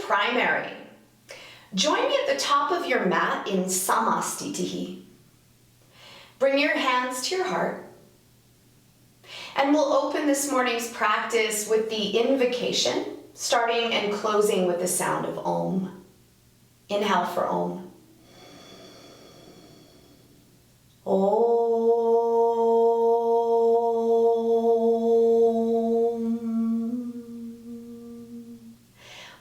primary. Join me at the top of your mat in Samastitihi. Bring your hands to your heart. And we'll open this morning's practice with the invocation, starting and closing with the sound of Om. Inhale for Om. Om.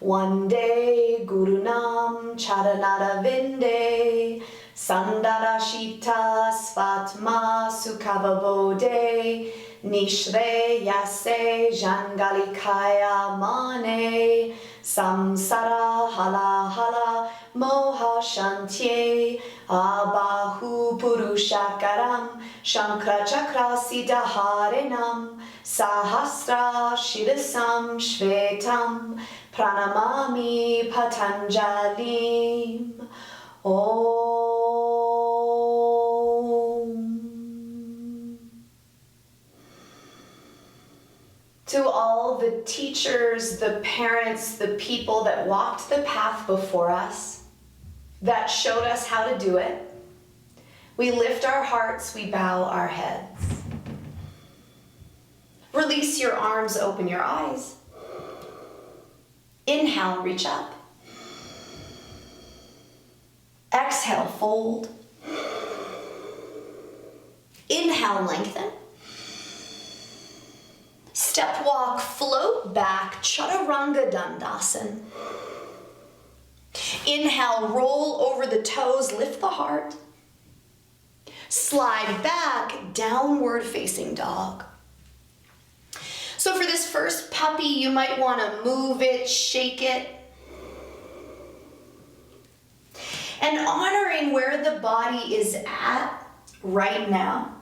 Vande Gurunam Charanara Vinde Sandarashita Svatma Sukhavabode Nishre Yase Jangalikaya Mane Samsara Hala Hala Moha Shantye Abahu Purushakaram Shankra Chakra Siddhaharenam Sahasra Shirasam Shvetam Pranamami Patanjalim. Om. To all the teachers, the parents, the people that walked the path before us, that showed us how to do it, we lift our hearts, we bow our heads. Release your arms, open your eyes. Inhale, reach up. Exhale, fold. Inhale, lengthen. Step walk, float back, Chaturanga Dandasana. Inhale, roll over the toes, lift the heart. Slide back, downward facing dog. So for this first puppy, you might want to move it, shake it. And honoring where the body is at right now.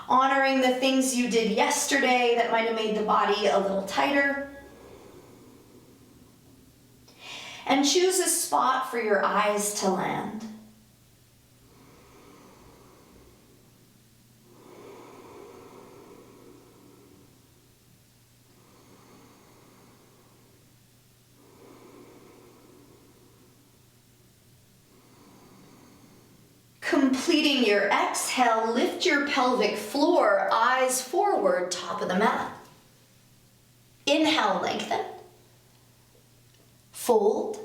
Honoring the things you did yesterday that might have made the body a little tighter. And choose a spot for your eyes to land. Completing your exhale, lift your pelvic floor, eyes forward, top of the mat. Inhale, lengthen. Fold.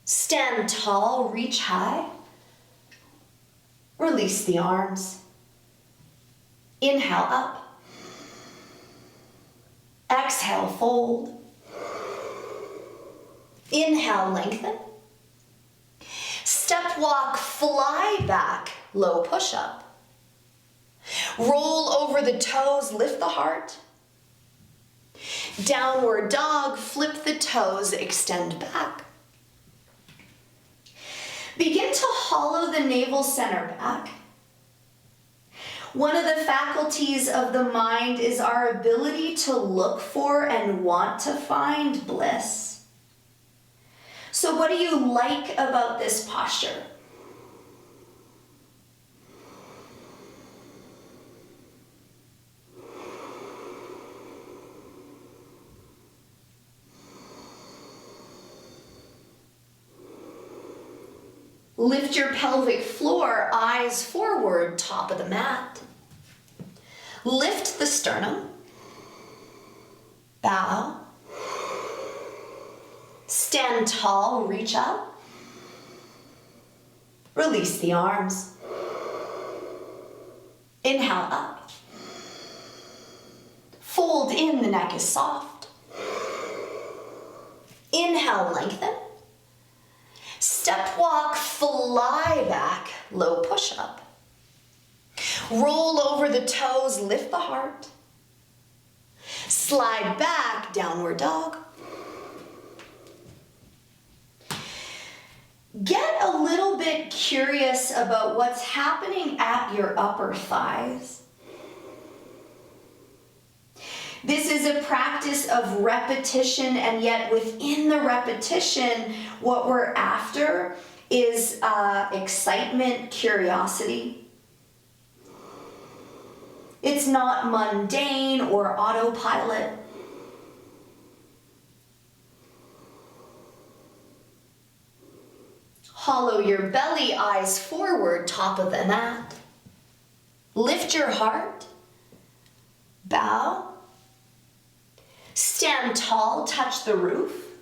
Stand tall, reach high. Release the arms. Inhale, up. Exhale, fold. Inhale, lengthen. Step walk, fly back, low push-up. Roll over the toes, lift the heart. Downward dog, flip the toes, extend back. Begin to hollow the navel center back. One of the faculties of the mind is our ability to look for and want to find bliss. So what do you like about this posture? Lift your pelvic floor, eyes forward, top of the mat. Lift the sternum. Bow. Stand tall, reach up. Release the arms. Inhale, up. Fold in, the neck is soft. Inhale, lengthen. Step walk, fly back, low push-up. Roll over the toes, lift the heart. Slide back, downward dog. Get a little bit curious about what's happening at your upper thighs. This is a practice of repetition, and yet within the repetition, what we're after is excitement, curiosity. It's not mundane or autopilot. Hollow your belly, eyes forward, top of the mat. Lift your heart. Bow. Stand tall, touch the roof.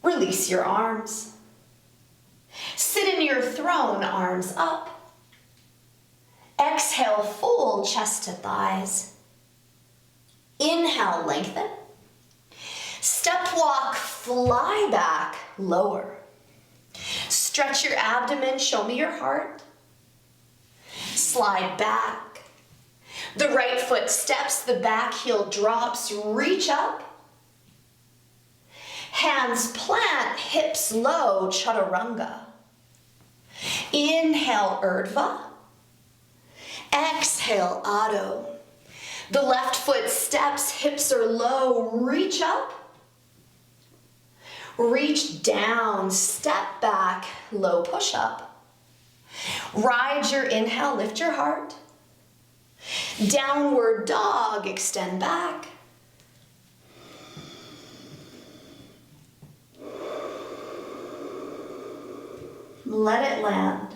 Release your arms. Sit in your throne, arms up. Exhale, fold chest to thighs. Inhale, lengthen. Step walk, fly back, lower. Stretch your abdomen, show me your heart. Slide back. The right foot steps, the back heel drops, reach up. Hands plant, hips low, chaturanga. Inhale, urdhva. Exhale, adho. The left foot steps, hips are low, reach up. Reach down, step back, low push up. Ride your inhale, lift your heart. Downward dog, extend back. Let it land.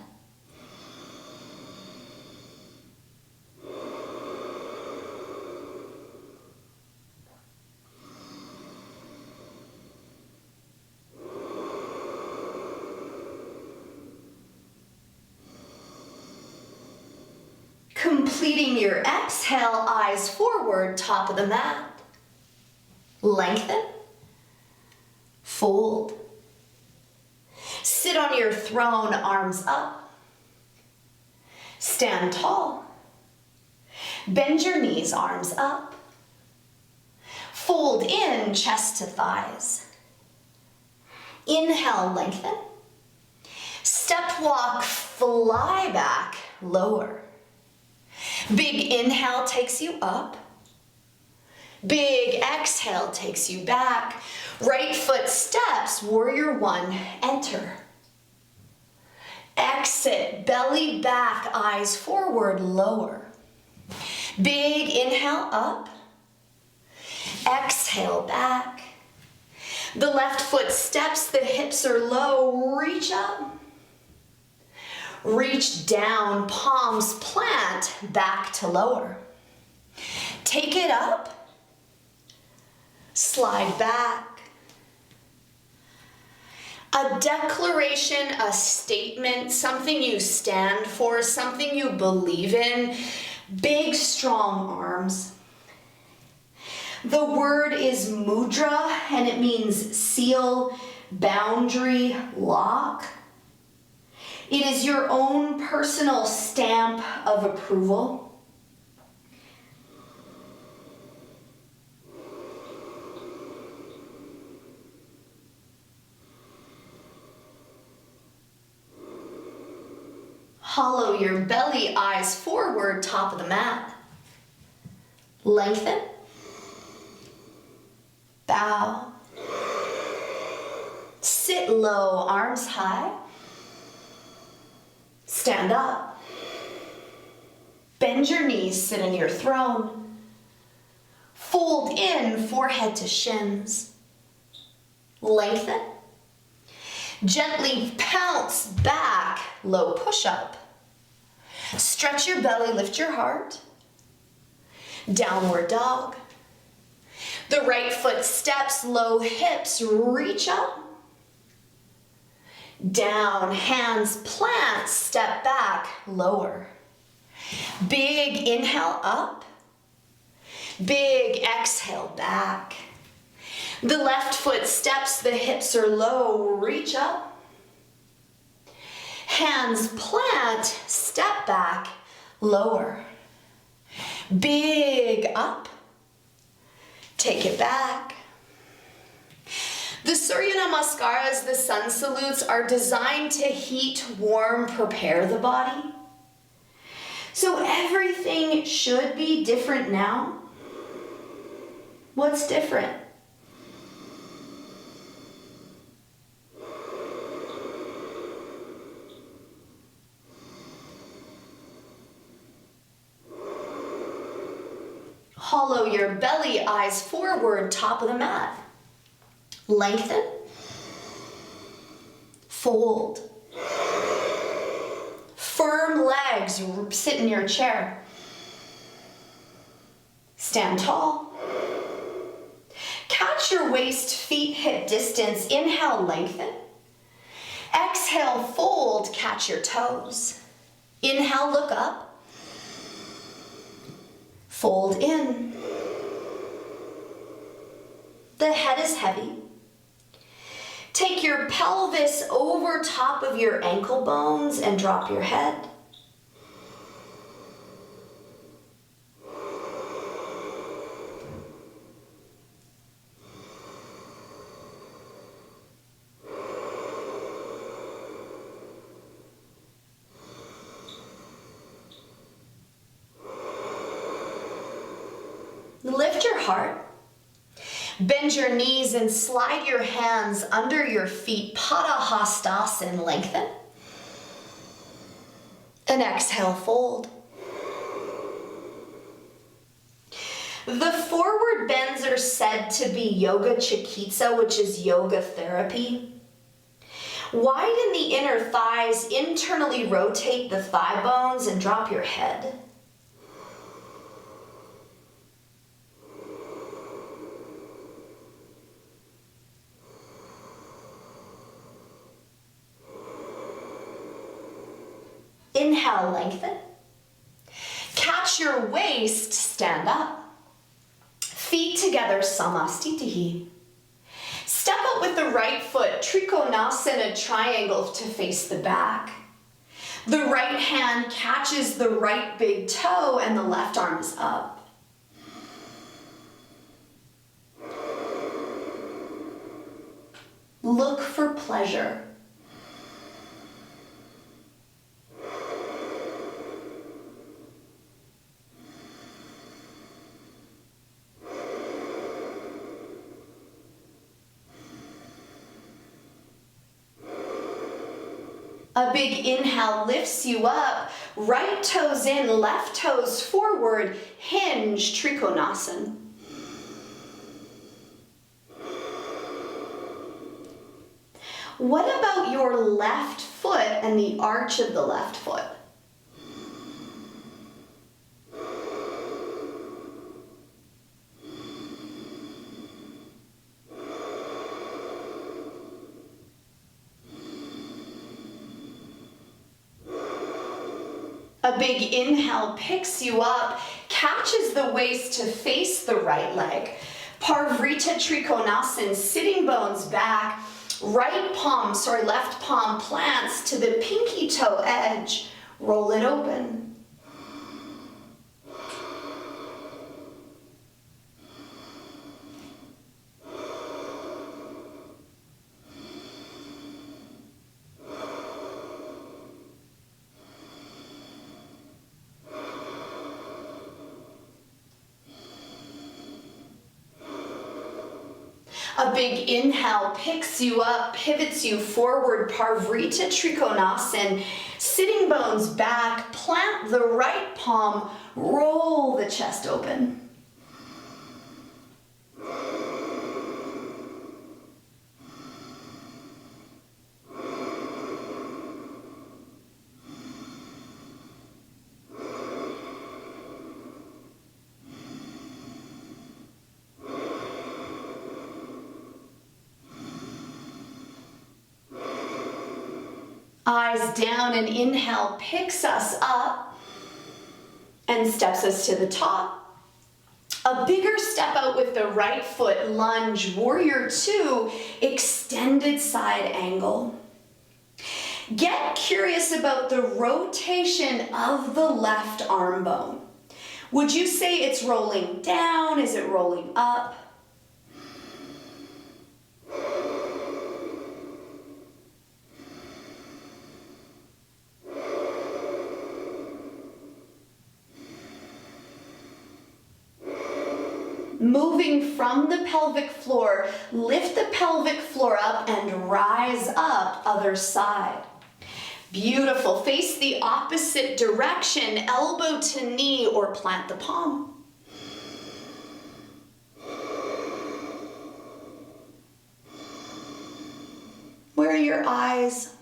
Completing your exhale, eyes forward, top of the mat. Lengthen. Fold. Sit on your throne, arms up. Stand tall. Bend your knees, arms up. Fold in, chest to thighs. Inhale, lengthen. Step walk, fly back, lower. Big inhale takes you up. Big exhale takes you back. Right foot steps, warrior one, enter. Exit, belly back, eyes forward, lower. Big inhale up. Exhale back. The left foot steps, the hips are low, reach up. Reach down, palms plant, back to lower. Take it up. Slide back. A declaration, a statement, something you stand for, something you believe in. Big, strong arms. The word is mudra, and it means seal, boundary, lock. It is your own personal stamp of approval. Hollow your belly, eyes forward, top of the mat. Lengthen. Bow. Sit low, arms high. Stand up. Bend your knees, sit in your throne. Fold in, forehead to shins. Lengthen. Gently pounce back, low push-up. Stretch your belly, lift your heart. Downward dog. The right foot steps, low hips, reach up. Down, hands plant, step back, lower. Big inhale up. Big exhale back. The left foot steps, the hips are low, reach up. Hands plant, step back, lower. Big up. Take it back. The Surya Namaskaras, the sun salutes, are designed to heat, warm, prepare the body. So everything should be different now. What's different? Hollow your belly, eyes forward, top of the mat. Lengthen. Fold. Firm legs, sit in your chair. Stand tall. Catch your waist, feet hip distance. Inhale, lengthen. Exhale, fold, catch your toes. Inhale, look up. Fold in. The head is heavy. Take your pelvis over top of your ankle bones and drop your head. Lift your heart. Bend your knees and slide your hands under your feet. Badakhanasana, lengthen. And exhale, fold. The forward bends are said to be yoga chikitsa, which is yoga therapy. Widen the inner thighs, internally rotate the thigh bones, and drop your head. Inhale, lengthen. Catch your waist, stand up. Feet together, samastitihi. Step up with the right foot, trikonasana triangle to face the back. The right hand catches the right big toe and the left arm is up. Look for pleasure. A big inhale lifts you up, right toes in, left toes forward, hinge, trikonasana. What about your left foot and the arch of the left foot? A big inhale picks you up, catches the waist to face the right leg. Parvrita Trikonasana, sitting bones back, left palm plants to the pinky toe edge. Roll it open. A big inhale picks you up, pivots you forward, Parvrita Trikonasana, sitting bones back, plant the right palm, roll the chest open. Eyes down, and inhale picks us up and steps us to the top. A bigger step out with the right foot, lunge, warrior two, extended side angle. Get curious about the rotation of the left arm bone. Would you say it's rolling down? Is it rolling up? Moving from the pelvic floor, lift the pelvic floor up and rise up, other side. Beautiful. Face the opposite direction, elbow to knee or plant the palm. Where are your eyes.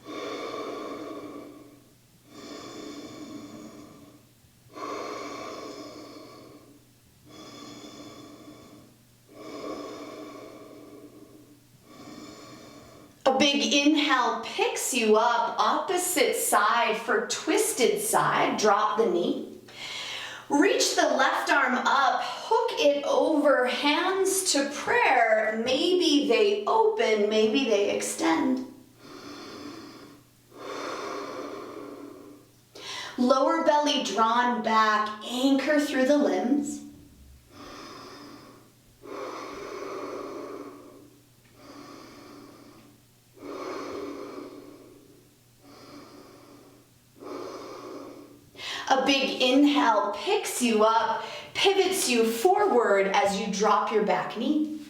A big inhale picks you up, opposite side for twisted side. Drop the knee. Reach the left arm up, hook it over, hands to prayer. Maybe they open, maybe they extend. Lower belly drawn back, anchor through the limbs. A big inhale picks you up, pivots you forward as you drop your back knee.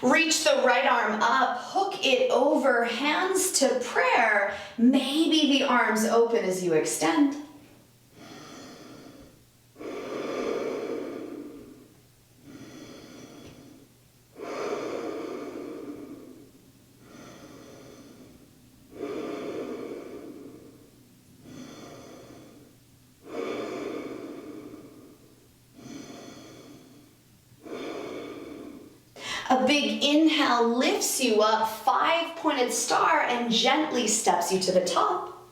Reach the right arm up, hook it over, hands to prayer. Maybe the arms open as you extend. A big inhale lifts you up, 5-pointed star, and gently steps you to the top.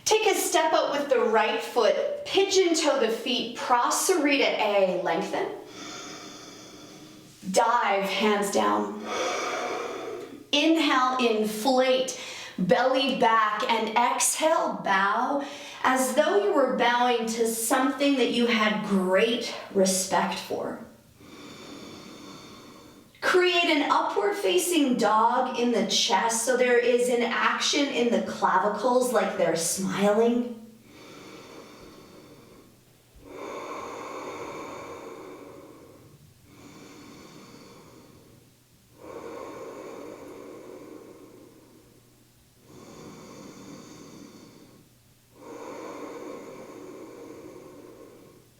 Take a step up with the right foot, pigeon toe the feet, Prasarita A, lengthen. Dive, hands down. Inhale, inflate, belly back, and exhale, bow, as though you were bowing to something that you had great respect for. Create an upward facing dog in the chest so there is an action in the clavicles like they're smiling.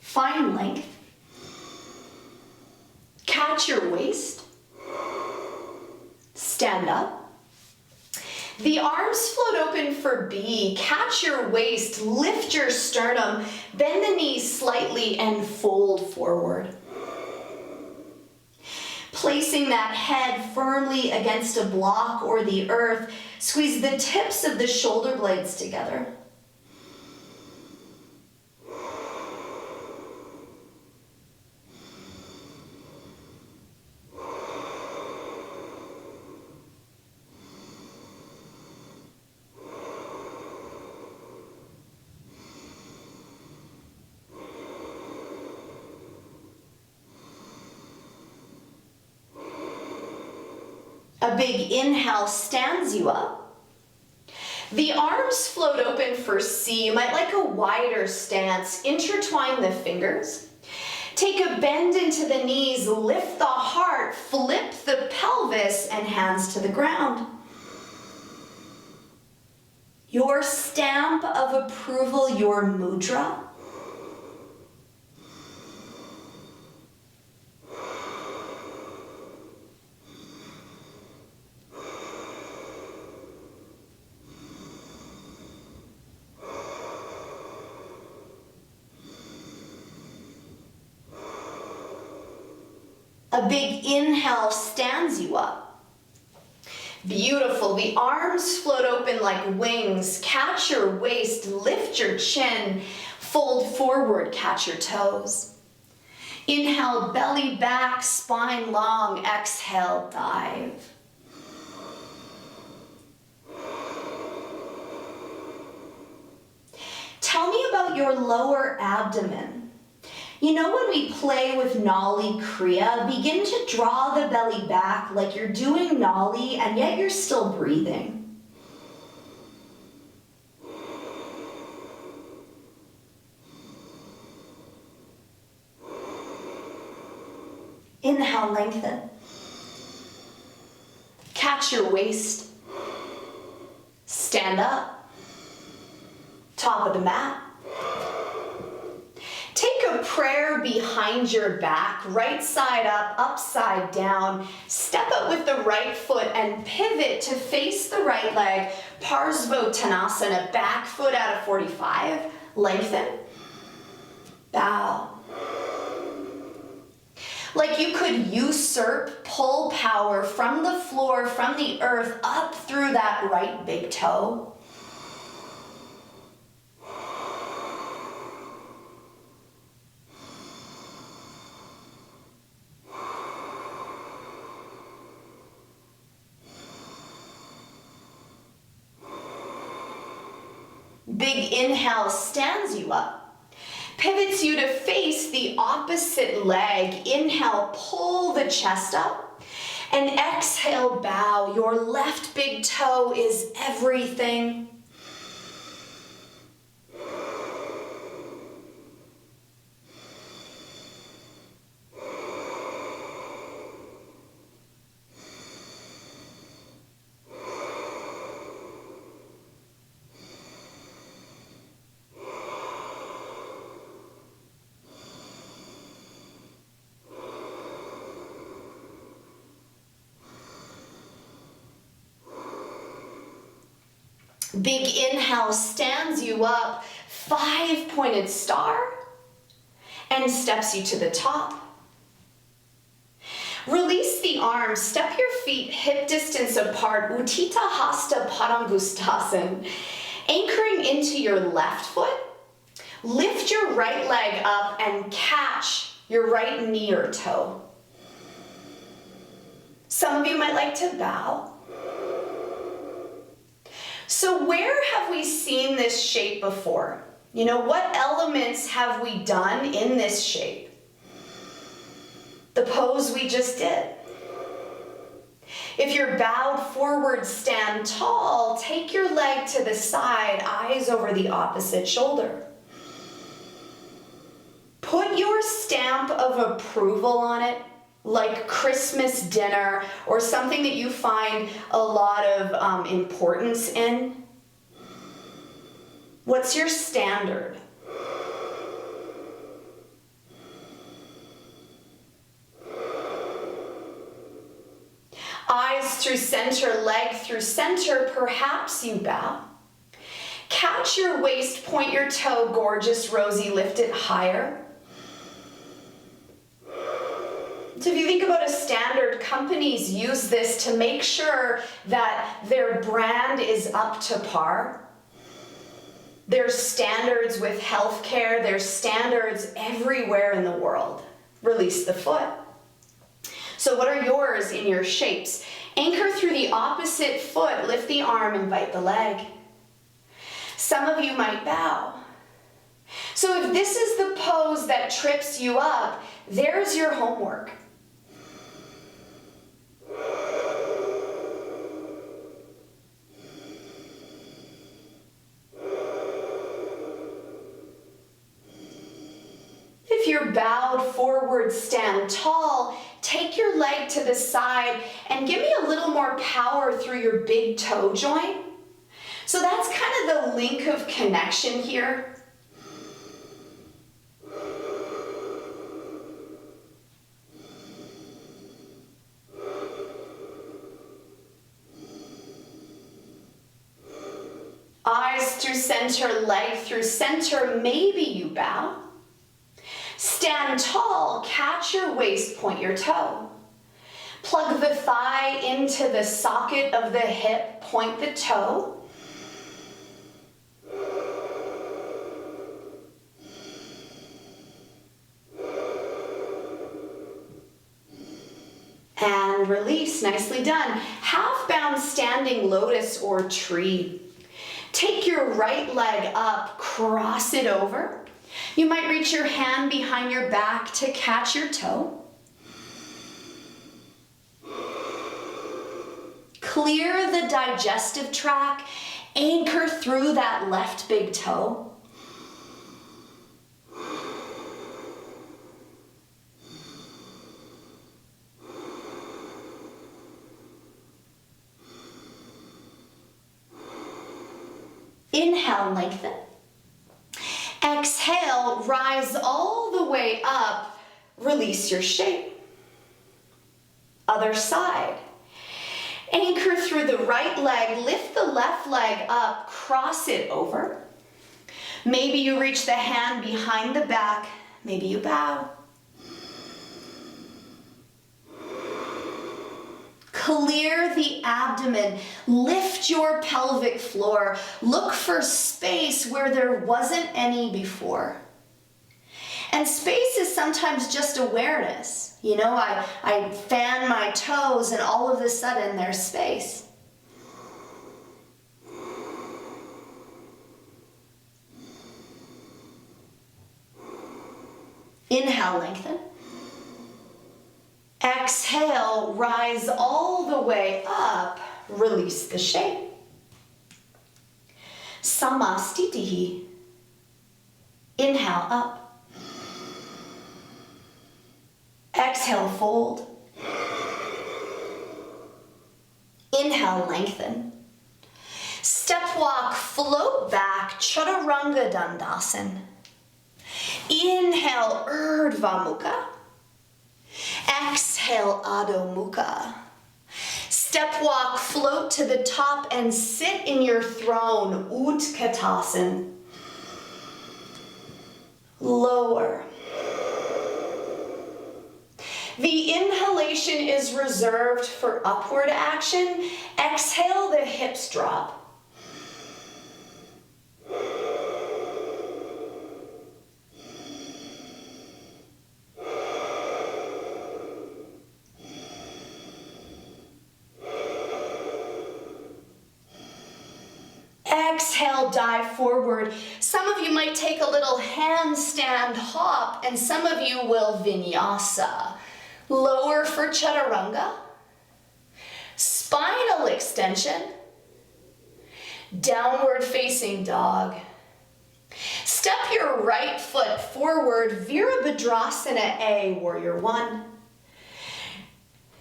Find length. Catch your waist. Stand up. The arms float open for B. Catch your waist, lift your sternum, bend the knees slightly and fold forward. Placing that head firmly against a block or the earth, squeeze the tips of the shoulder blades together. A big inhale stands you up. The arms float open for C. You might like a wider stance. Intertwine the fingers. Take a bend into the knees, lift the heart, flip the pelvis, and hands to the ground. Your stamp of approval, your mudra. A big inhale stands you up. Beautiful. The arms float open like wings. Catch your waist, lift your chin, fold forward, catch your toes. Inhale, belly back, spine long. Exhale, dive. Tell me about your lower abdomen. You know, when we play with Nali Kriya, begin to draw the belly back like you're doing Nali and yet you're still breathing. Inhale, lengthen. Catch your waist. Stand up. Top of the mat. Take a prayer behind your back, right side up, upside down. Step up with the right foot and pivot to face the right leg. Parsvottanasana, back foot out of 45. Lengthen. Bow. Like you could usurp pull power from the floor, from the earth, up through that right big toe. Big inhale stands you up. Pivots you to face the opposite leg. Inhale, pull the chest up. And exhale, bow. Your left big toe is everything. Big inhale stands you up, 5-pointed star, and steps you to the top. Release the arms, step your feet hip distance apart, Utthita Hasta Padangustasana. Anchoring into your left foot, lift your right leg up and catch your right knee or toe. Some of you might like to bow. So where have we seen this shape before? You know, what elements have we done in this shape? The pose we just did. If you're bowed forward, stand tall, take your leg to the side, eyes over the opposite shoulder. Put your stamp of approval on it, like Christmas dinner or something that you find a lot of importance in. What's your standard? Eyes through center, leg through center, perhaps you bow. Catch your waist, point your toe, gorgeous, rosy, lift it higher. So if you think about a standard, companies use this to make sure that their brand is up to par. There's standards with healthcare, there's standards everywhere in the world. Release the foot. So what are yours in your shapes? Anchor through the opposite foot, lift the arm, invite the leg. Some of you might bow. So if this is the pose that trips you up, there's your homework. If you're bowed forward, stand tall, take your leg to the side and give me a little more power through your big toe joint. So that's kind of the link of connection here. Eyes through center, leg through center, maybe you bow. Stand tall, catch your waist, point your toe. Plug the thigh into the socket of the hip, point the toe. And release, nicely done. Half bound standing lotus or tree. Take your right leg up, cross it over. You might reach your hand behind your back to catch your toe. Clear the digestive tract, anchor through that left big toe. Inhale, lengthen. Exhale, rise all the way up, release your shape. Other side. Anchor through the right leg, lift the left leg up, cross it over. Maybe you reach the hand behind the back, maybe you bow. Clear the abdomen, lift your pelvic floor, look for space where there wasn't any before. And space is sometimes just awareness. You know, I fan my toes and all of a sudden there's space. Inhale, lengthen. Exhale, rise all the way up, release the shape. Samastitihi. Inhale, up. Exhale, fold. Inhale, lengthen. Step walk, float back, Chaturanga Dandasana. Inhale, Urdhva Mukha. Exhale, Adho Mukha. Step walk, float to the top and sit in your throne, Utkatasana. Lower. The inhalation is reserved for upward action. Exhale, the hips drop. Exhale, dive forward. Some of you might take a little handstand hop, and some of you will vinyasa. Lower for chaturanga. Spinal extension. Downward facing dog. Step your right foot forward, Virabhadrasana A, warrior one.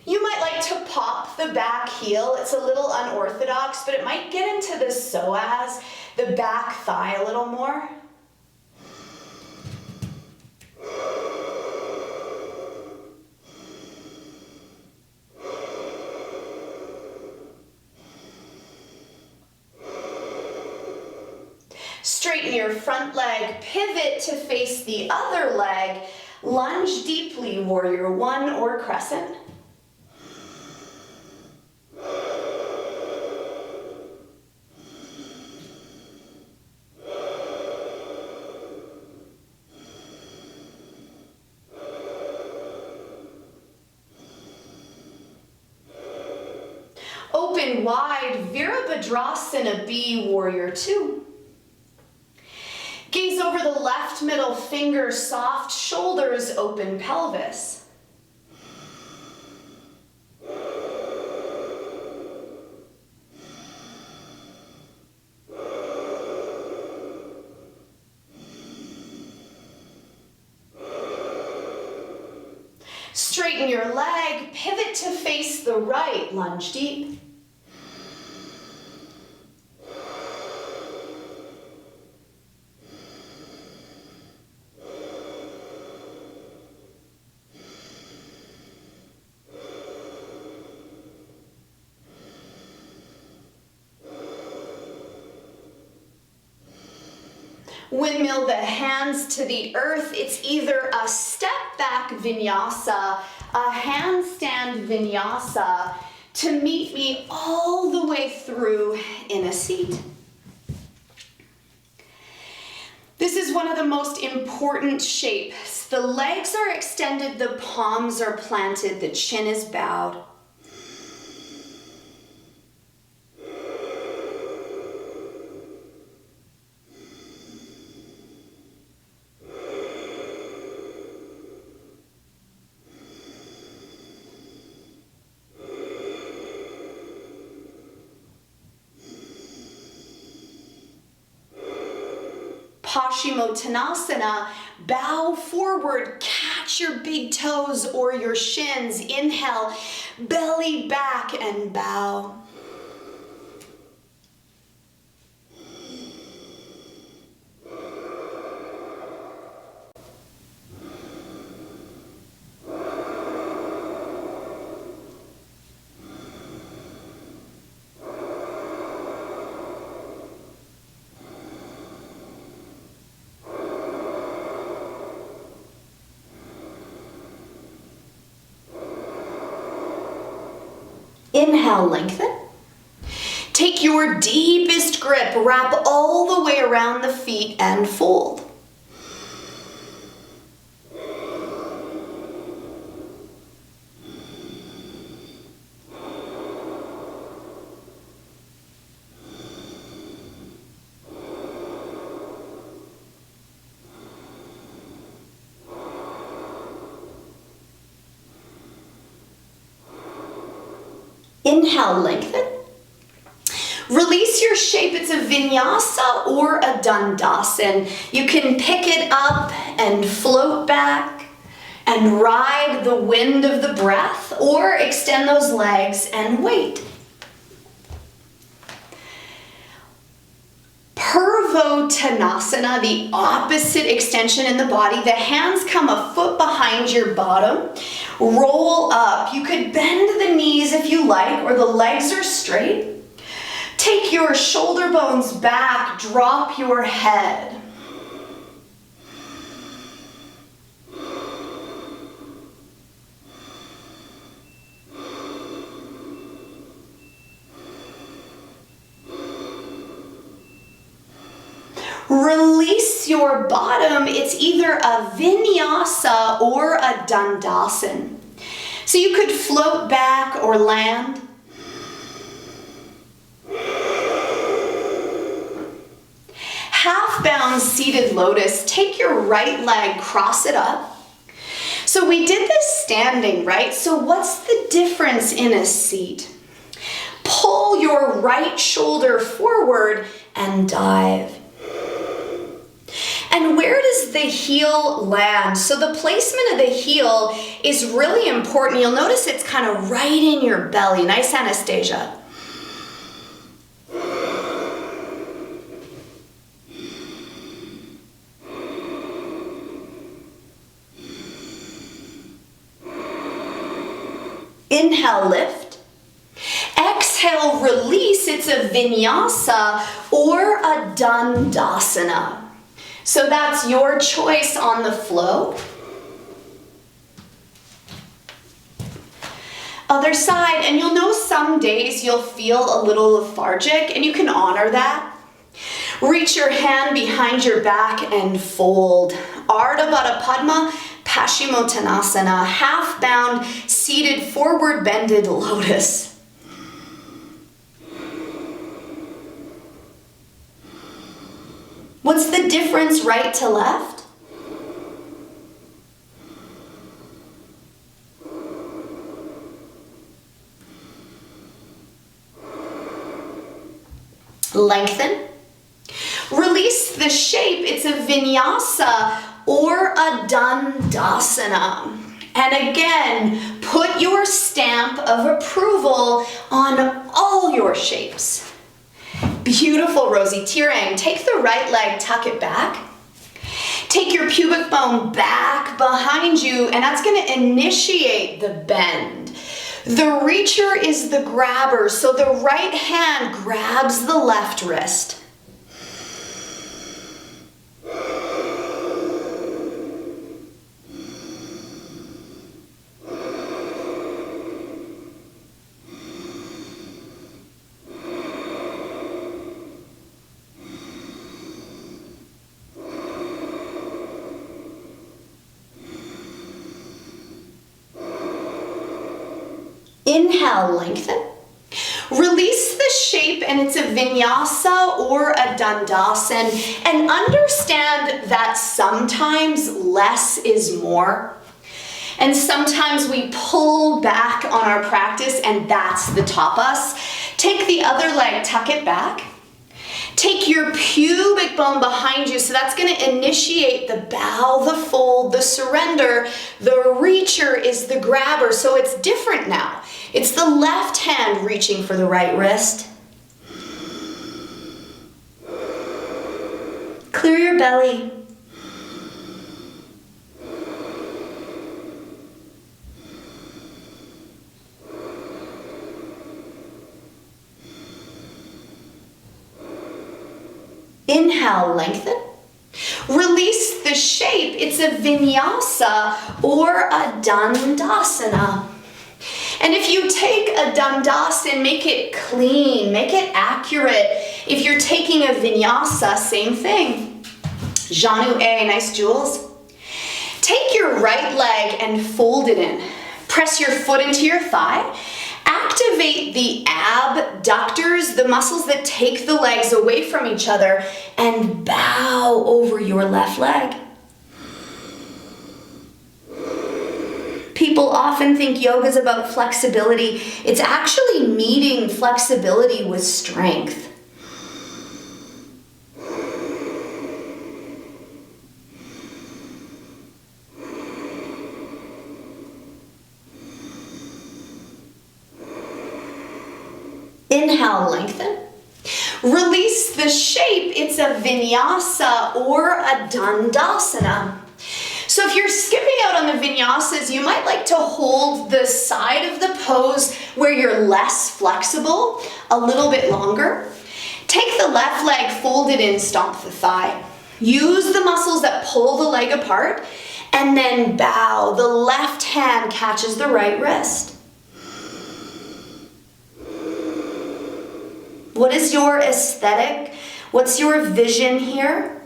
You might like to pop the back heel. It's a little unorthodox, but it might get into the psoas, the back thigh a little more. Straighten your front leg, pivot to face the other leg, lunge deeply, warrior one or crescent. Open wide, Virabhadrasana B, warrior two. Gaze over the left middle finger, soft shoulders, open pelvis. Straighten your leg, pivot to face the right, lunge deep. Windmill the hands to the earth. It's either a step back vinyasa, a handstand vinyasa, to meet me all the way through in a seat. This is one of the most important shapes. The legs are extended, the palms are planted, the chin is bowed. Paschimottanasana, bow forward, catch your big toes or your shins. Inhale, belly back and bow. Inhale, lengthen. Take your deepest grip, wrap all the way around the feet and fold. Inhale, lengthen. Release your shape. It's a vinyasa or a dandasana. You can pick it up and float back and ride the wind of the breath, or extend those legs and wait. Purvottanasana, the opposite extension in the body. The hands come a foot behind your bottom. Roll up. You could bend the knees if you like, or the legs are straight. Take your shoulder bones back, drop your head. Release your bottom. It's either a vinyasa or a dandasana. So you could float back or land. Half-bound seated lotus. Take your right leg, cross it up. So we did this standing, right? So what's the difference in a seat? Pull your right shoulder forward and dive. And where does the heel land? So the placement of the heel is really important. You'll notice it's kind of right in your belly. Nice anesthesia. Inhale, lift. Exhale, release. It's a vinyasa or a dandasana. So that's your choice on the flow. Other side, and you'll know some days you'll feel a little lethargic, and you can honor that. Reach your hand behind your back and fold. Ardha Baddha Padma, Paschimottanasana, half-bound, seated, forward bended lotus. What's the difference right to left? Lengthen. Release the shape. It's a vinyasa or a dandasana. And again, put your stamp of approval on all your shapes. Beautiful, Rosie Tirang. Take the right leg, tuck it back. Take your pubic bone back behind you, and that's going to initiate the bend. The reacher is the grabber, so the right hand grabs the left wrist. Inhale, lengthen. Release the shape, and it's a vinyasa or a dandasana. And understand that sometimes less is more. And sometimes we pull back on our practice, and that's the tapas. Take the other leg, tuck it back. Take your pubic bone behind you, so that's going to initiate the bow, the fold, the surrender. The reacher is the grabber, so it's different now. It's the left hand reaching for the right wrist. Clear your belly. Inhale, lengthen. Release the shape. It's a vinyasa or a dandasana. And if you take a Dandasana, make it clean, make it accurate. If you're taking a Vinyasa, same thing. Janu A, nice jewels. Take your right leg and fold it in. Press your foot into your thigh. Activate the abductors, the muscles that take the legs away from each other, and bow over your left leg. People often think yoga is about flexibility. It's actually meeting flexibility with strength. Inhale, lengthen. Release the shape. It's a vinyasa or a dandasana. So if you're skipping out on the vinyasas, you might like to hold the side of the pose where you're less flexible a little bit longer. Take the left leg, fold it in, stomp the thigh. Use the muscles that pull the leg apart, and then bow. The left hand catches the right wrist. What is your aesthetic? What's your vision here?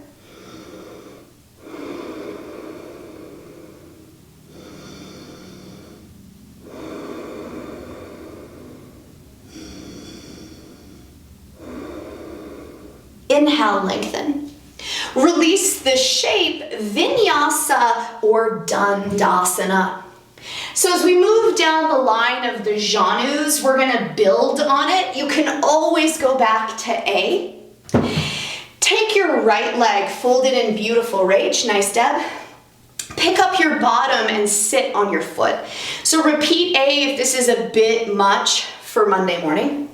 Inhale, lengthen. Release the shape, vinyasa or dandasana. So as we move down the line of the Janus, we're going to build on it. You can always go back to A. Take your right leg, fold it in, beautiful, Rach, nice Deb. Pick up your bottom and sit on your foot. So repeat A if this is a bit much for Monday morning.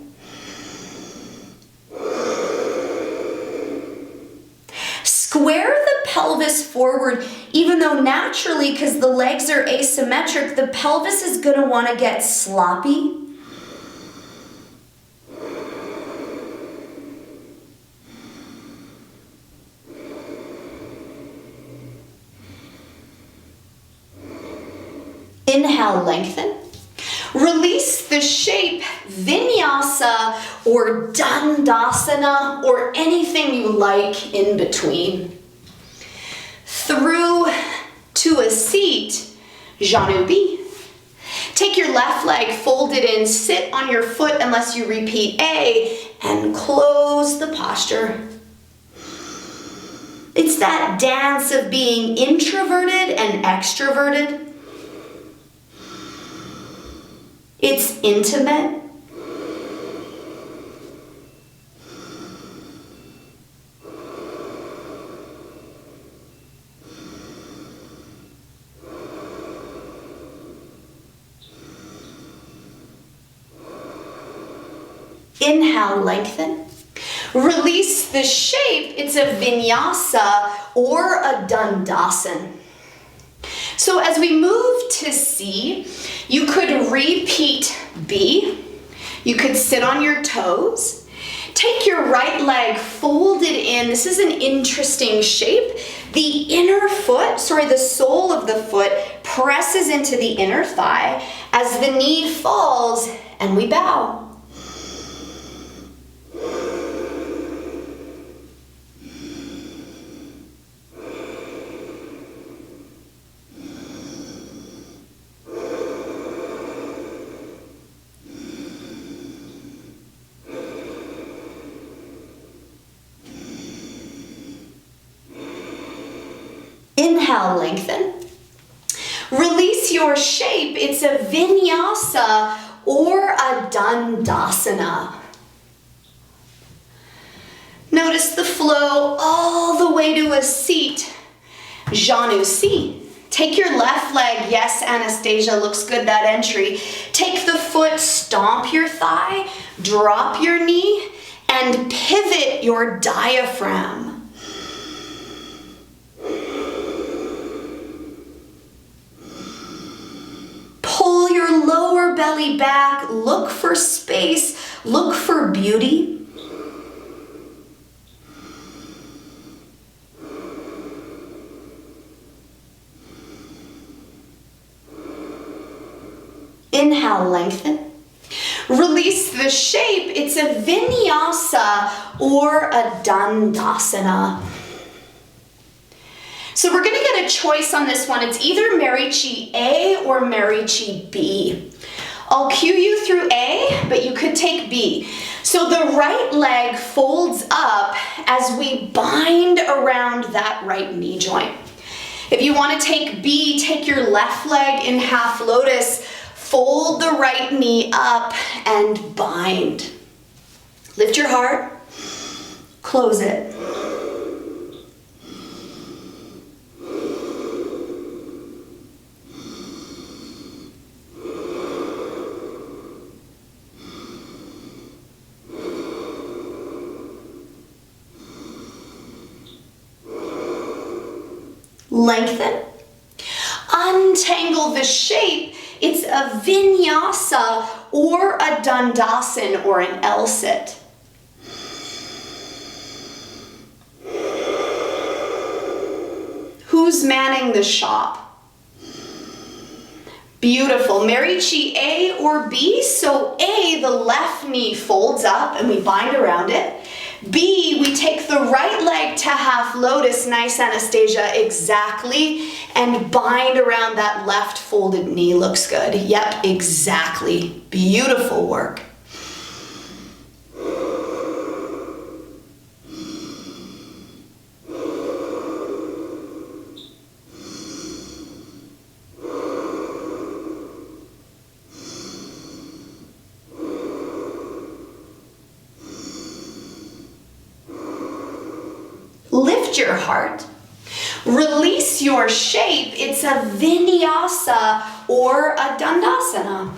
Square the pelvis forward, even though naturally, because the legs are asymmetric, the pelvis is going to want to get sloppy. Inhale, lengthen. Release the shape, vinyasa or dandasana or anything you like in between. Through to a seat, Janu B. Take your left leg, fold it in, sit on your foot unless you repeat A, and close the posture. It's that dance of being introverted and extroverted. It's intimate. Inhale, lengthen. Release the shape. It's a vinyasa or a dandasana. So as we move to C, you could repeat B. You could sit on your toes. Take your right leg, fold it in. This is an interesting shape. The inner foot, the sole of the foot presses into the inner thigh as the knee falls and we bow. Inhale, lengthen. Release your shape. It's a vinyasa or a dandasana. Notice the flow all the way to a seat. Janu C. Take your left leg. Yes, Anastasia, looks good, that entry. Take the foot, stomp your thigh, drop your knee, and pivot your diaphragm. Pull your lower belly back, look for space, look for beauty. Inhale, lengthen. Release the shape. It's a vinyasa or a dandasana. So we're going to get a choice on this one. It's either Marichi A or Marichi B. I'll cue you through A, but you could take B. So the right leg folds up as we bind around that right knee joint. If you want to take B, take your left leg in half lotus, fold the right knee up and bind. Lift your heart, close it. Lengthen. Untangle the shape. It's a vinyasa or a dandasana or an L-sit. Who's manning the shop? Beautiful. Marichi A or B. So A, the left knee folds up and we bind around it. B, we take the right leg to half lotus, nice Anastasia, exactly, and bind around that left folded knee. Looks good. Yep, exactly. Beautiful work. Lift your heart. Release your shape. It's a vinyasa or a dandasana.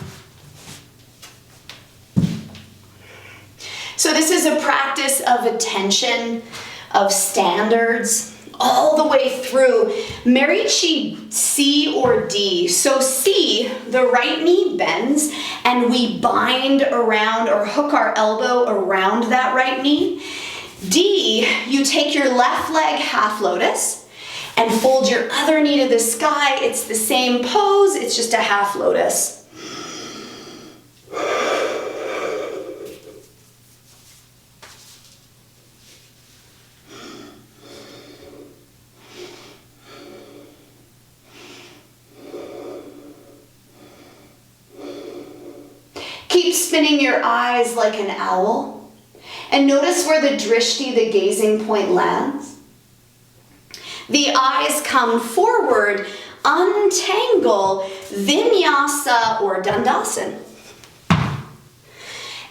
So this is a practice of attention, of standards, all the way through. Marichi C or D. So C, the right knee bends and we bind around or hook our elbow around that right knee. D, you take your left leg half lotus and fold your other knee to the sky. It's the same pose, it's just a half lotus. Keep spinning your eyes like an owl. And notice where the drishti, the gazing point, lands. The eyes come forward, untangle, vinyasa or dandasana.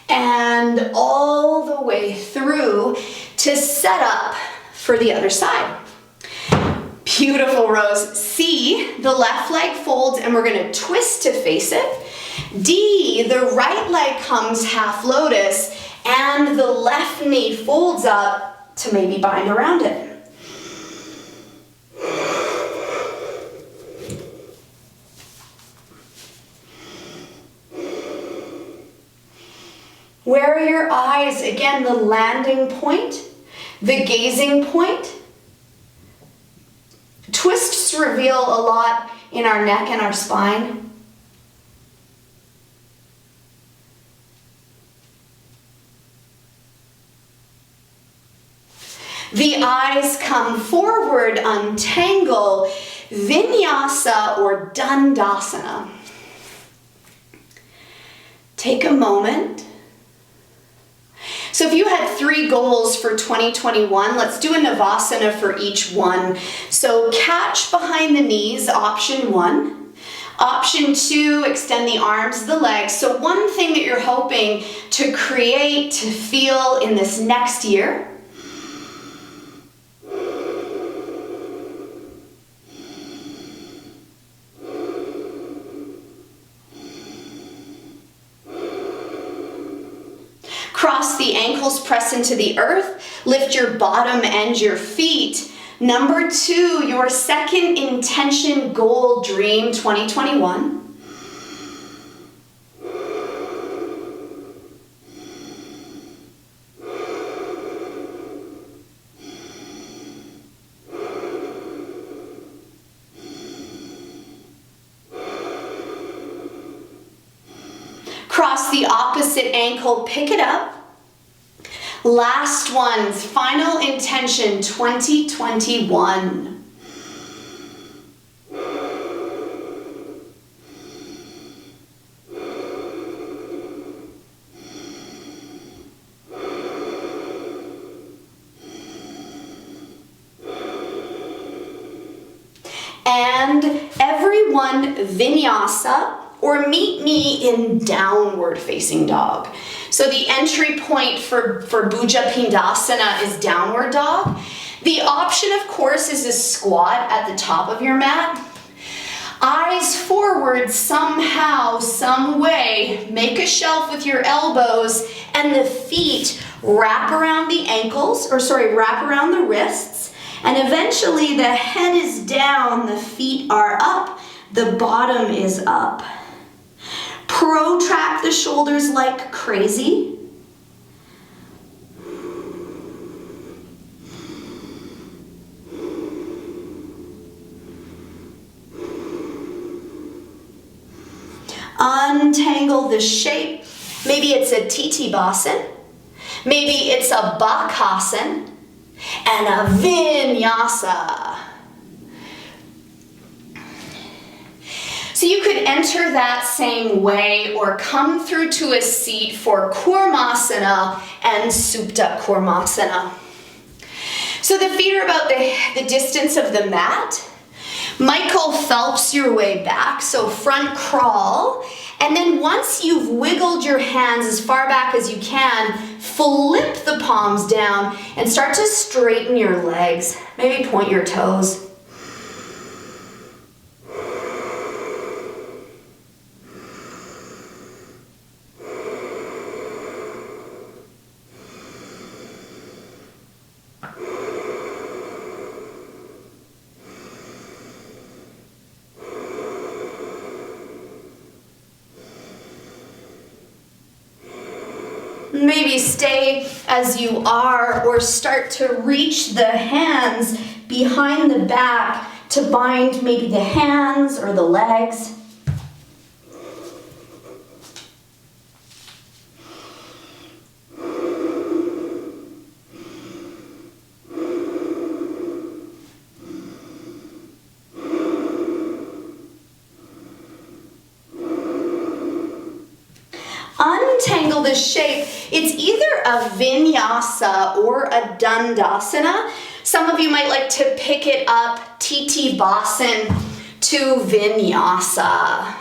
And all the way through to set up for the other side. Beautiful, Rose. C, the left leg folds and we're going to twist to face it. D, the right leg comes half lotus and the left knee folds up to maybe bind around it. Where are your eyes? Again, the landing point, the gazing point. Twists reveal a lot in our neck and our spine. The eyes come forward, untangle, vinyasa or dandasana. Take a moment. So if you had 3 goals for 2021, let's do a navasana for each one. So catch behind the knees, option 1. Option 2, extend the arms, the legs. So one thing that you're hoping to create, to feel in this next year. Cross the ankles, press into the earth, lift your bottom and your feet. Number 2, your second intention, goal, dream 2021. Cross the opposite ankle, pick it up. Last one, final intention, 2021. And everyone vinyasa, or meet me in downward facing dog. So the entry point for Bhuja Pindasana is downward dog. The option, of course, is a squat at the top of your mat. Eyes forward somehow, some way. Make a shelf with your elbows and the feet wrap around the ankles, wrap around the wrists. And eventually the head is down, the feet are up, the bottom is up. Protract the shoulders like crazy. Untangle the shape. Maybe it's a Titibasan. Maybe it's a Bakhasan. And a vinyasa. So you could enter that same way or come through to a seat for Kurmasana and Supta Kurmasana. So the feet are about the distance of the mat. Michael Phelps your way back, so front crawl. And then once you've wiggled your hands as far back as you can, flip the palms down and start to straighten your legs. Maybe point your toes. Maybe stay as you are or start to reach the hands behind the back to bind maybe the hands or the legs. Untangle the shape. It's either a vinyasa or a dandasana. Some of you might like to pick it up, Titibasan to vinyasa.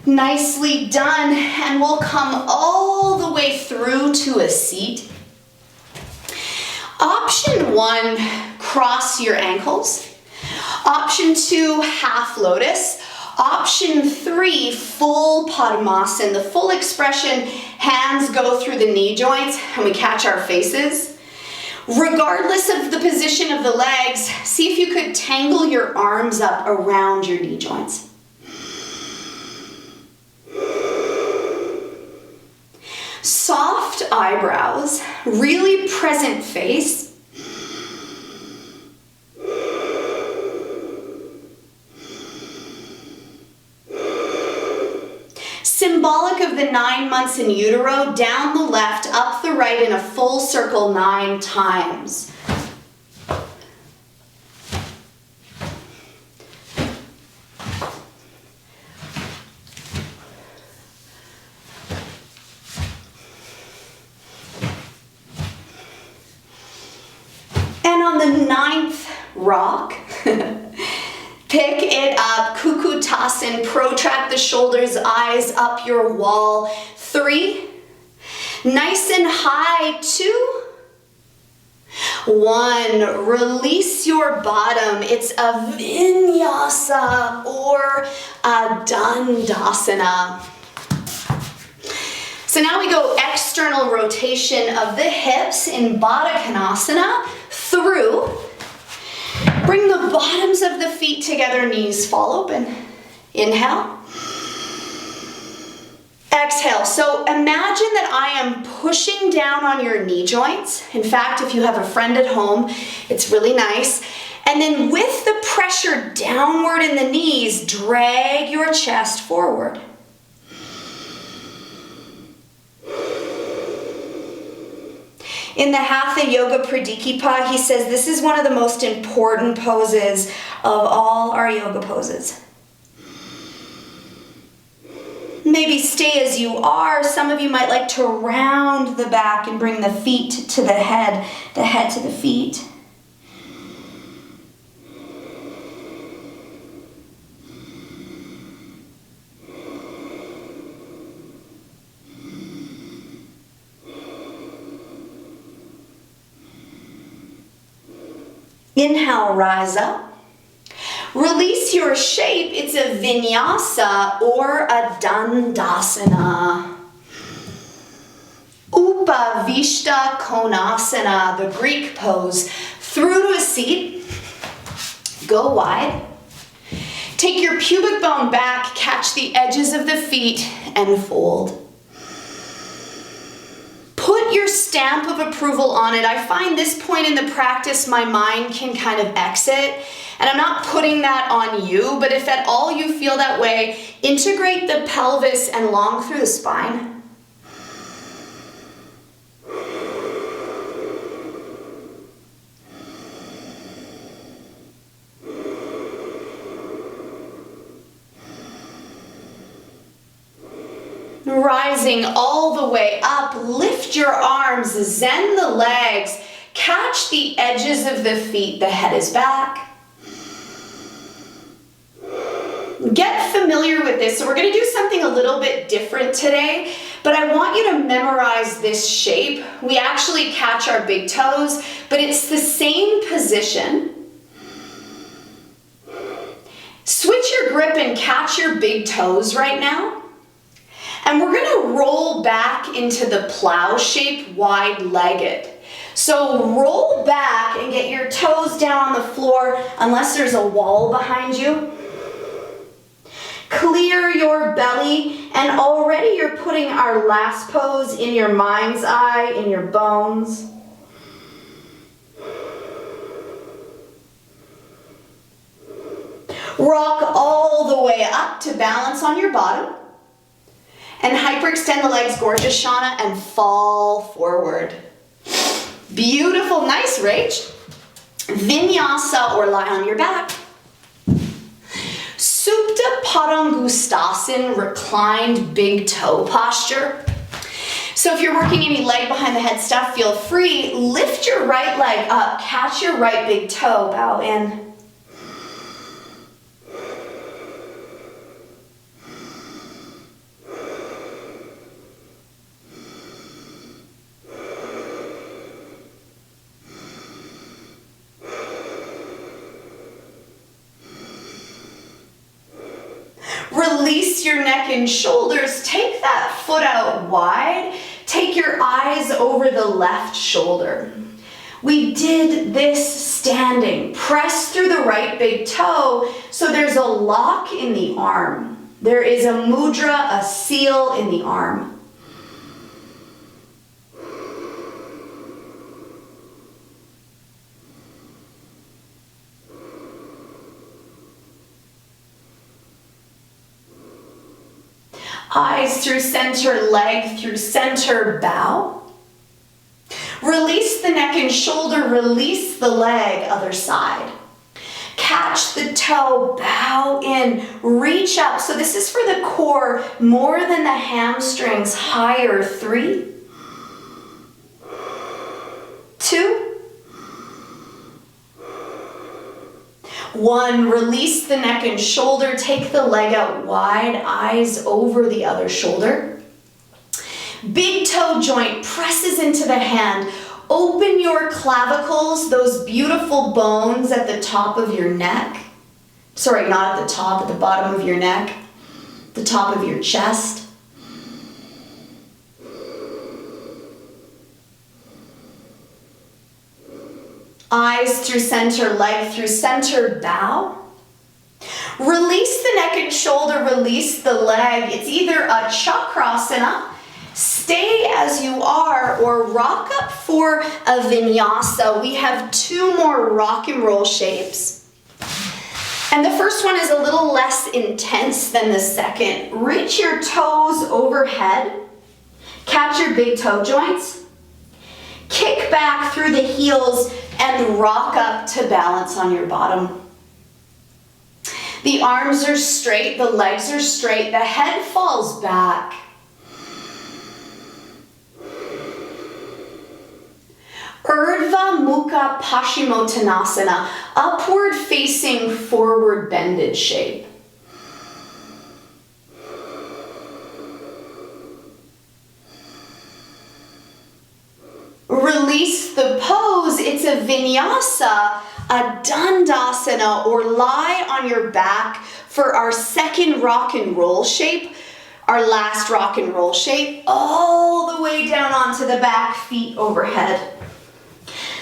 Nicely done, and we'll come all the way through to a seat. Option 1, cross your ankles. Option 2, half lotus. Option 3, full Padmasana, the full expression, hands go through the knee joints and we catch our faces. Regardless of the position of the legs, see if you could tangle your arms up around your knee joints. Soft eyebrows, really present face. Symbolic of the 9 months in utero, down the left, up the right in a full circle 9 times. And on the 9th rock, pick it up, Kukutasana, protract the shoulders, eyes up your wall. 3, nice and high, 2, 1, release your bottom. It's a vinyasa or a dandasana. So now we go external rotation of the hips in Badakhanasana through. Bring the bottoms of the feet together, knees fall open. Inhale. Exhale. So imagine that I am pushing down on your knee joints. In fact, if you have a friend at home, it's really nice. And then with the pressure downward in the knees, drag your your chest forward. In the Hatha Yoga Pradikipad, he says this is one of the most important poses of all our yoga poses. Maybe stay as you are. Some of you might like to round the back and bring the feet to the head to the feet. Inhale, rise up. Release your shape. It's a vinyasa or a dandasana. Upavishta konasana, the Greek pose. Through to a seat. Go wide. Take your pubic bone back, catch the edges of the feet, and fold. Put your stamp of approval on it. I find this point in the practice my mind can kind of exit, and I'm not putting that on you, but if at all you feel that way, integrate the pelvis and long through the spine. Rising all the way up, lift your arms, zen the legs, catch the edges of the feet, the head is back. Get familiar with this. So we're going to do something a little bit different today, but I want you to memorize this shape. We actually catch our big toes, but it's the same position. Switch your grip and catch your big toes right now. And we're going to roll back into the plow shape, wide-legged. So roll back and get your toes down on the floor unless there's a wall behind you. Clear your belly, and already you're putting our last pose in your mind's eye, in your bones. Rock all the way up to balance on your bottom. And hyperextend the legs, Gorjashana, and fall forward. Beautiful, nice, Rach. Vinyasa, or lie on your back. Supta Padangustasana, reclined big toe posture. So if you're working any leg behind the head stuff, feel free. Lift your right leg up, catch your right big toe, bow in. Release your neck and shoulders. Take that foot out wide. Take your eyes over the left shoulder. We did this standing. Press through the right big toe so there's a lock in the arm. There is a mudra, a seal in the arm. Eyes through center, leg through center, bow. Release the neck and shoulder, release the leg, other side. Catch the toe, bow in, reach up. So this is for the core, more than the hamstrings, higher. 3, 2, 1, release the neck and shoulder, take the leg out wide, eyes over the other shoulder. Big toe joint presses into the hand. Open your clavicles, those beautiful bones at the top of your neck. Sorry, not at the top, at the bottom of your neck, the top of your chest. Eyes through center, leg through center, bow. Release the neck and shoulder, release the leg. It's either a chakrasana, stay as you are, or rock up for a vinyasa. We have 2 more rock and roll shapes. And the first one is a little less intense than the second. Reach your toes overhead. Catch your big toe joints. Kick back through the heels and rock up to balance on your bottom. The arms are straight, the legs are straight, the head falls back. Urdhva Mukha Paschimottanasana, upward facing forward bended shape. Release the pose, it's a vinyasa, a Dandasana, or lie on your back for our second rock and roll shape, our last rock and roll shape, all the way down onto the back, feet overhead.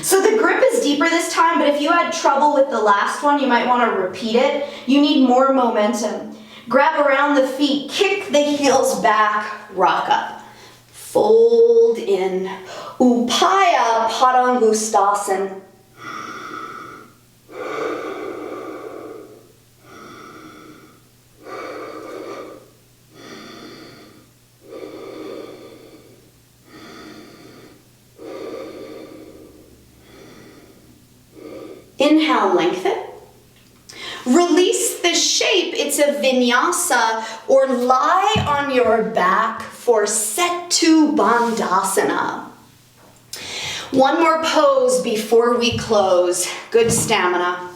So the grip is deeper this time, but if you had trouble with the last one, you might want to repeat it. You need more momentum. Grab around the feet, kick the heels back, rock up. Fold in. Upaya Padangustasana. Inhale, lengthen. Release the shape. It's a vinyasa, or lie on your back for Setu Bandhasana. One more pose before we close. Good stamina.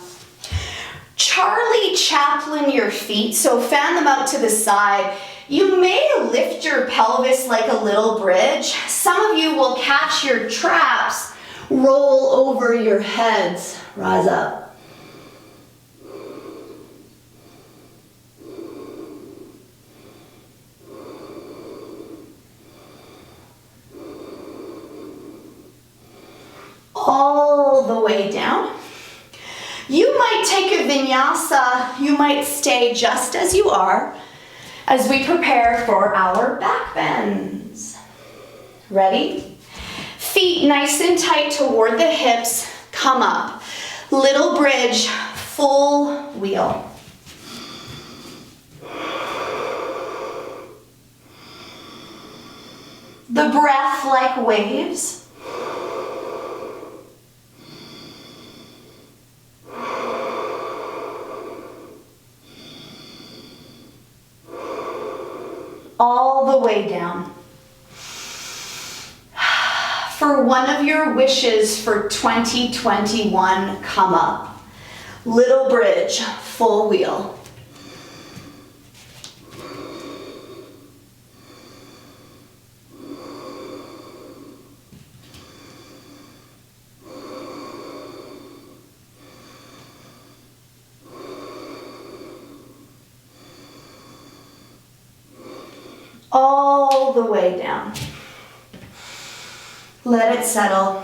Charlie Chaplin your feet, so fan them out to the side. You may lift your pelvis like a little bridge. Some of you will catch your traps, roll over your heads. Rise up. All the way down. You might take a vinyasa, you might stay just as you are as we prepare for our back bends. Ready? Feet nice and tight toward the hips, come up. Little bridge, full wheel. The breath like waves. All the way down. For one of your wishes for 2021, come up. Little bridge, full wheel. All the way down. Let it settle.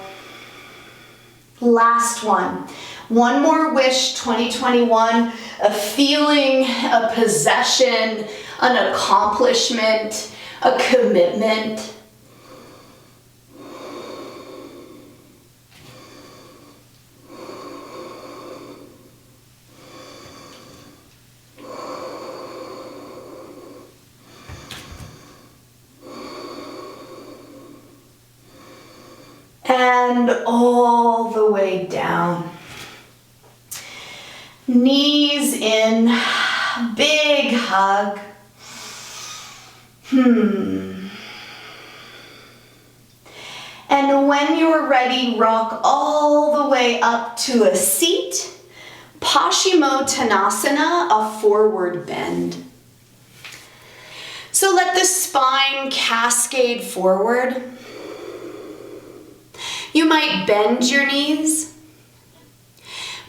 Last one. One more wish, 2021, a feeling, a possession, an accomplishment, a commitment. And all the way down. Knees in, big hug. And when you're ready, rock all the way up to a seat. Paschimottanasana, a forward bend. So let the spine cascade forward. You might bend your knees,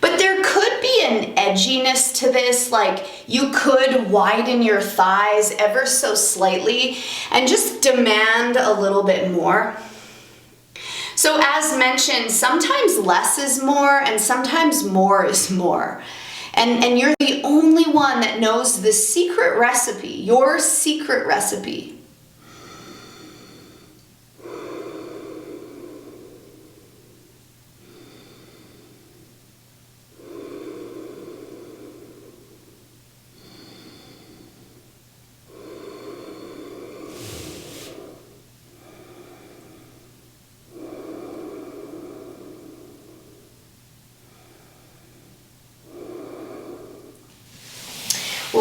but there could be an edginess to this, like you could widen your thighs ever so slightly and just demand a little bit more. So as mentioned, sometimes less is more and sometimes more is more. And you're the only one that knows the secret recipe, your secret recipe.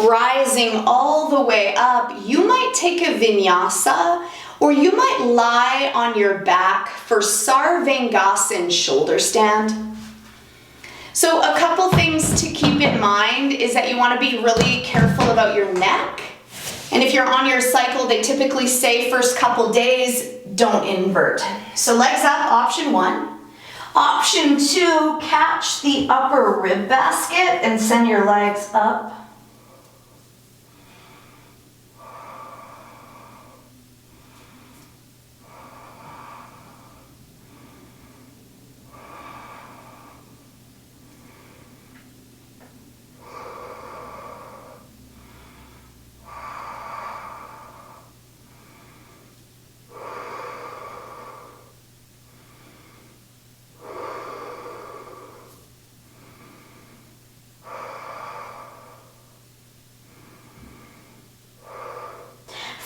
rising all the way up, you might take a vinyasa, or you might lie on your back for Sarvangasa shoulder stand. So a couple things to keep in mind is that you want to be really careful about your neck. And if you're on your cycle, they typically say first couple days, don't invert. So legs up, option 1. Option 2, catch the upper rib basket and send your legs up.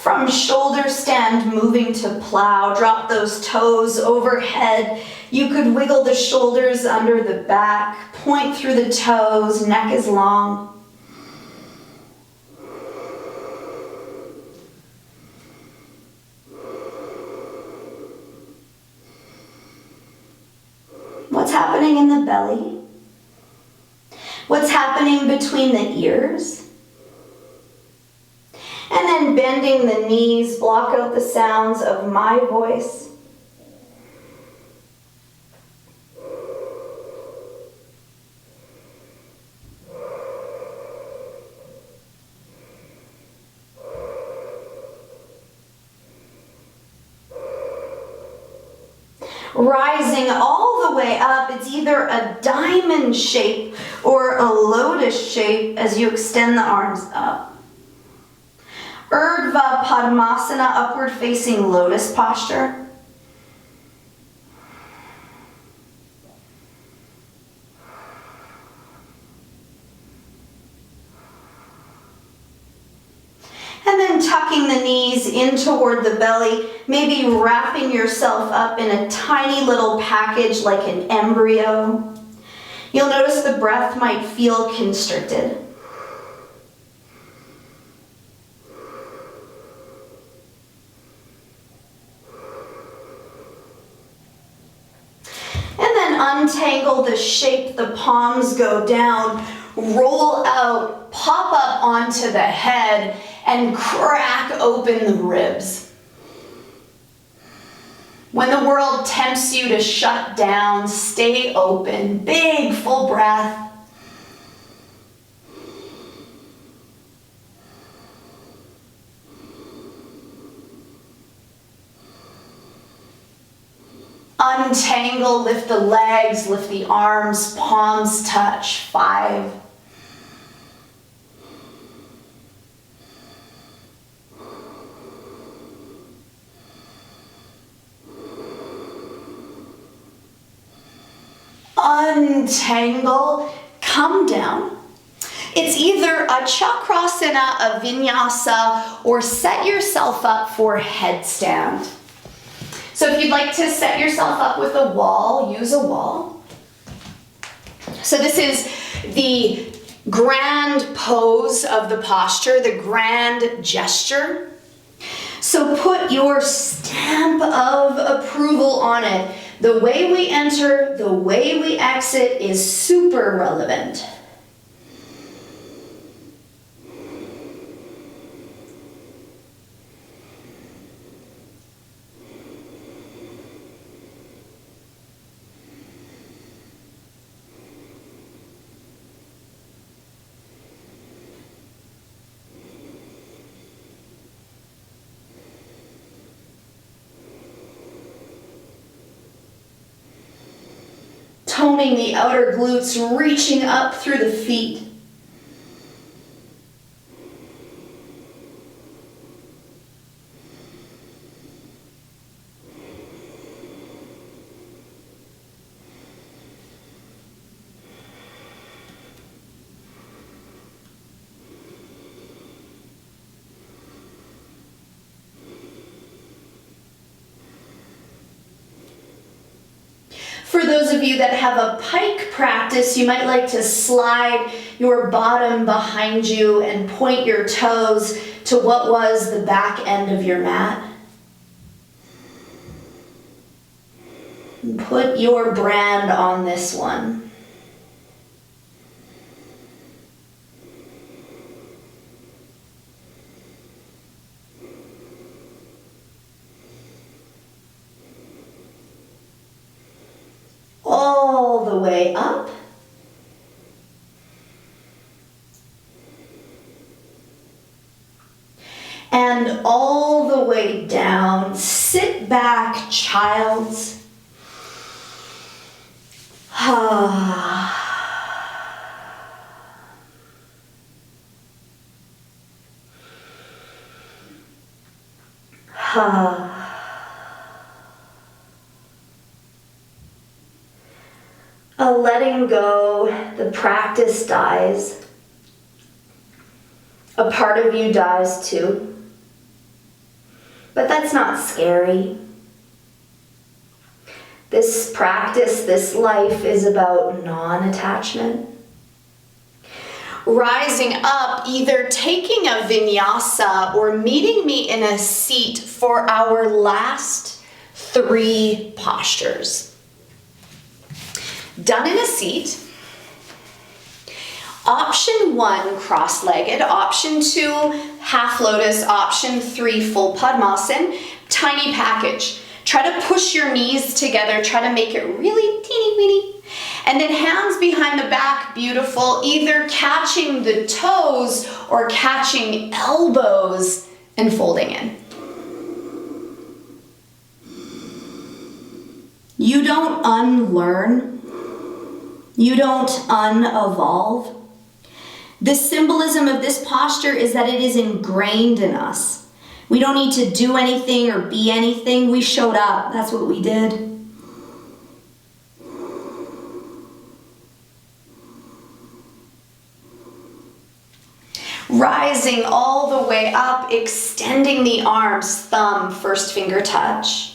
From shoulder stand, moving to plow, drop those toes overhead. You could wiggle the shoulders under the back, point through the toes, neck is long. What's happening in the belly? What's happening between the ears? And then bending the knees, block out the sounds of my voice. Rising all the way up, it's either a diamond shape or a lotus shape as you extend the arms up. Urdhva Padmasana, upward facing lotus posture. And then tucking the knees in toward the belly, maybe wrapping yourself up in a tiny little package like an embryo. You'll notice the breath might feel constricted. Untangle the shape, the palms go down, roll out, pop up onto the head, and crack open the ribs. When the world tempts you to shut down, stay open, big, full breath. Untangle, lift the legs, lift the arms, palms touch. 5. Untangle, come down. It's either a chakrasana, a vinyasa, or set yourself up for headstand. So if you'd like to set yourself up with a wall, use a wall. So this is the grand pose of the posture, the grand gesture. So put your stamp of approval on it. The way we enter, the way we exit is super relevant. Toning the outer glutes, reaching up through the feet. For those of you that have a pike practice, you might like to slide your bottom behind you and point your toes to what was the back end of your mat. And put your brand on this one. All the way up. And all the way down. Sit back, child's. Letting go, the practice dies. A part of you dies too. But that's not scary. This practice, this life is about non-attachment. Rising up, either taking a vinyasa or meeting me in a seat for our last 3 postures. Done in a seat. Option 1, cross-legged. Option 2, half lotus. Option 3, full Padmasana. Tiny package. Try to push your knees together. Try to make it really teeny weeny. And then hands behind the back, beautiful. Either catching the toes or catching elbows and folding in. You don't unlearn. You don't unevolve. The symbolism of this posture is that it is ingrained in us. We don't need to do anything or be anything. We showed up. That's what we did. Rising all the way up, extending the arms, thumb, first finger touch.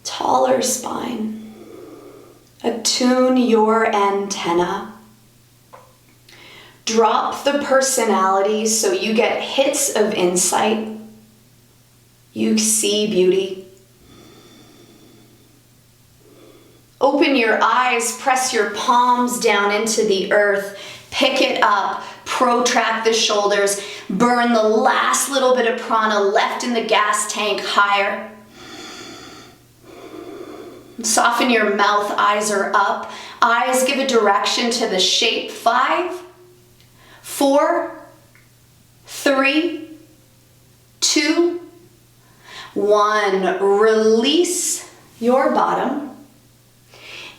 Taller spine. Attune your antenna. Drop the personality so you get hits of insight. You see beauty. Open your eyes, press your palms down into the earth, pick it up, protract the shoulders, burn the last little bit of prana left in the gas tank higher. Soften your mouth, eyes are up. Eyes give a direction to the shape. 5, 4, 3, 2, 1. Release your bottom.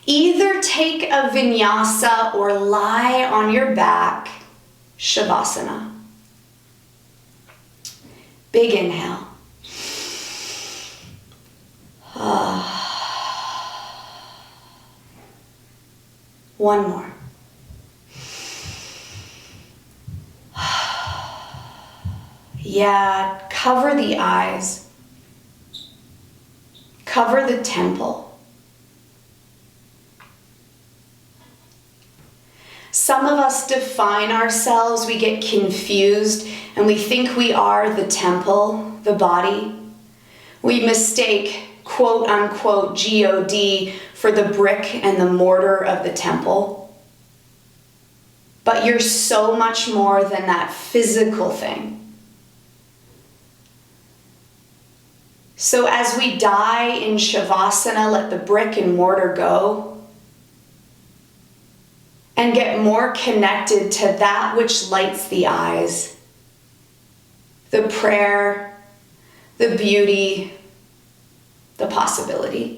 Either take a vinyasa or lie on your back, Shavasana. Big inhale. One more. Yeah, cover the eyes. Cover the temple. Some of us define ourselves, we get confused, and we think we are the temple, the body. We mistake quote unquote God for the brick and the mortar of the temple. But you're so much more than that physical thing. So as we die in Shavasana, let the brick and mortar go and get more connected to that which lights the eyes. The prayer, the beauty, the possibility.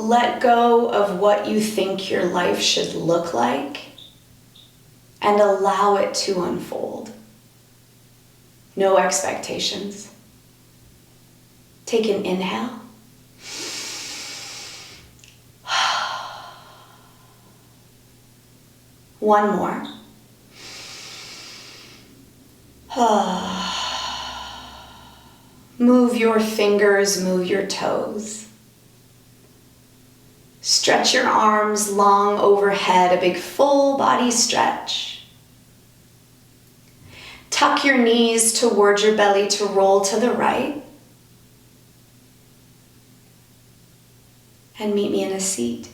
let go of what you think your life should look like and allow it to unfold. No expectations. Take an inhale. One more. Move your fingers, move your toes. Stretch your arms long overhead, a big full body stretch. Tuck your knees towards your belly to roll to the right. And meet me in a seat.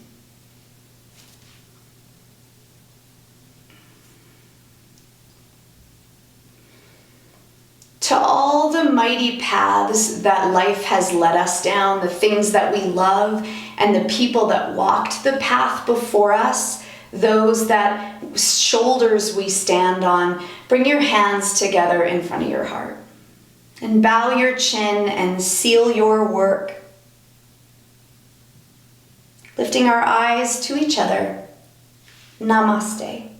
To all the mighty paths that life has led us down, the things that we love, and the people that walked the path before us, those that shoulders we stand on, bring your hands together in front of your heart. And bow your chin and seal your work. Lifting our eyes to each other. Namaste.